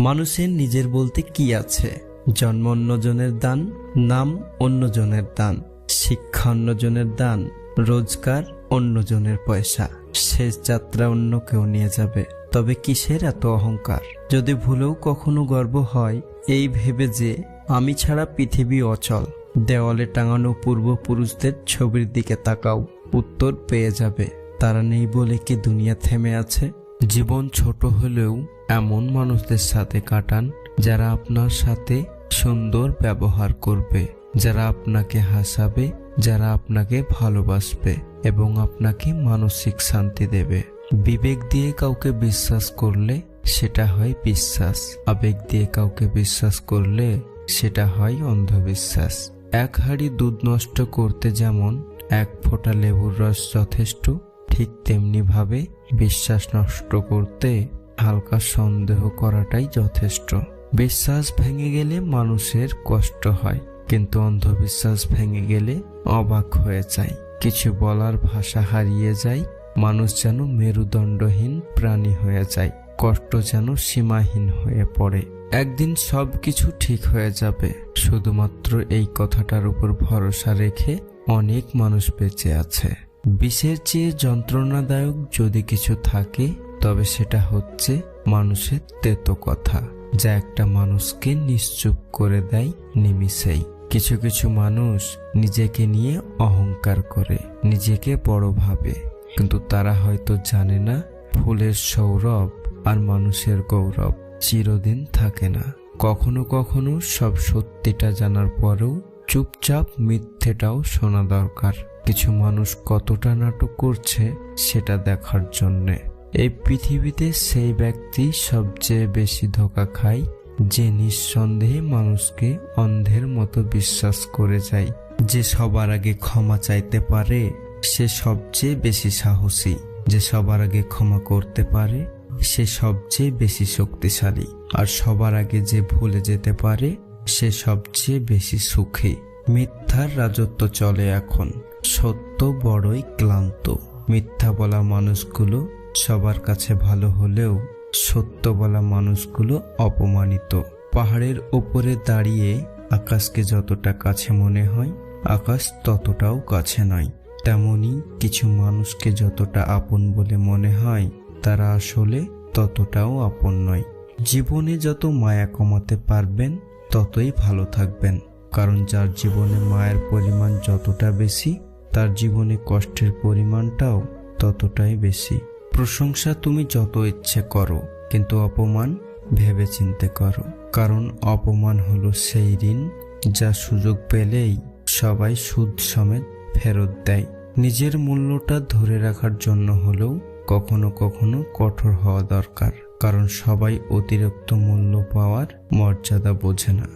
মানুষের নিজের বলতে কি আছে? জন্ম অন্যজনের দান, নাম অন্যজনের দান, শিক্ষা অন্যজনের দান, রোজগার অন্যজনের পয়সা। শেষ যাত্রা অন্য কেউ নিয়ে যাবে। তবে কিসের এত অহংকার? যদি ভুলেও কখনো গর্ব হয় এই ভেবে যে আমি ছাড়া পৃথিবী অচল, দেওয়ালে টাঙানো পূর্বপুরুষদের ছবির দিকে তাকাও, উত্তর পেয়ে যাবে। তারা নেই বলে কি দুনিয়া থেমে আছে? জীবন ছোট হলেও এমন মানুষদের সাথে কাটান যারা আপনার সাথে সুন্দর ব্যবহার করবে, যারা আপনাকে হাসাবে, যারা আপনাকে ভালোবাসবে এবং আপনাকে মানসিক শান্তি দেবে। বিবেক দিয়ে কাউকে বিশ্বাস করলে সেটা হয় বিশ্বাস, আবেগ দিয়ে কাউকে বিশ্বাস করলে সেটা হয় অন্ধবিশ্বাস। এক হাঁড়ি দুধ নষ্ট করতে যেমন এক ফোঁটা লেবুর রস যথেষ্ট, ঠিক তেমনি ভাবে বিশ্বাস নষ্ট করতে হালকা সন্দেহ করাটাই যথেষ্ট। বিশ্বাস ভেঙে গেলে মানুষের কষ্ট হয়, কিন্তু অন্ধবিশ্বাস ভেঙে গেলে অবাক হয়ে যায়। কিছু বলার ভাষা হারিয়ে যায়, মানুষ যেন মেরুদণ্ডহীন প্রাণী হয়ে যায়, কষ্ট যেন সীমাহীন হয়ে পড়ে। একদিন সবকিছু ঠিক হয়ে যাবে, শুধুমাত্র এই কথাটার উপর ভরসা রেখে অনেক মানুষ বেঁচে আছে। বিষের চেয়ে যন্ত্রণাদায়ক যদি কিছু থাকে তবে সেটা হচ্ছে মানুষের তেতো কথা, যা একটা মানুষকে নিশ্চুপ করে দেয় নিমিষেই। কিছু কিছু মানুষ নিজেকে নিয়ে অহংকার করে, নিজেকে বড় ভাবে, কিন্তু তারা হয়তো জানে না ফুলের সৌরভ আর মানুষের গৌরব চিরদিন থাকে না। কখনো কখনো সব সত্যিটা জানার পরেও চুপচাপ মিথ্যেটাও শোনা দরকার। কিছু মানুষ কতটা নাটক করছে সেটা দেখার জন্যে। এই পৃথিবীতে সেই ব্যক্তি সবচেয়ে বেশি ধোঁকা খায় যে নিঃসন্দেহে মানুষকে অন্ধের মতো বিশ্বাস করে যায়। যে সবার আগে ক্ষমা চাইতে পারে সে সবচেয়ে বেশি সাহসী, যে সবার আগে ক্ষমা করতে পারে সে সবচেয়ে বেশি শক্তিশালী, আর সবার আগে যে ভুলে যেতে পারে সে সবচেয়ে বেশি সুখী। মিথ্যার রাজত্ব চলে এখন, সত্য বড়ই ক্লান্ত। মিথ্যা বলা মানুষগুলো সবার কাছে ভালো হলেও সত্য বলা মানুষগুলো অপমানিত। পাহাড়ের ওপরে দাঁড়িয়ে আকাশকে যতটা কাছে মনে হয় আকাশ ততটাও কাছে নয়। তেমনি কিছু মানুষকে যতটা আপন বলে মনে হয় তারা আসলে ততটাও আপন নয়। জীবনে যত মায়া কমাতে পারবেন ততই ভালো থাকবেন, কারণ যার জীবনে মায়ের পরিমাণ যতটা বেশি তার জীবনে কষ্টের পরিমাণটাও ততটাই বেশি। প্রশংসা তুমি যত ইচ্ছে করো, কিন্তু অপমান ভেবে চিন্তে করো, কারণ অপমান হলো সেই ঋণ যা সুযোগ পেলেই সবাই সুদ সমেত ফেরত দেয়। নিজের মূল্যটা ধরে রাখার জন্য হলেও কখনো কখনো কঠোর হওয়া দরকার, কারণ সবাই অতিরিক্ত মূল্য পাওয়ার মর্যাদা বোঝে না।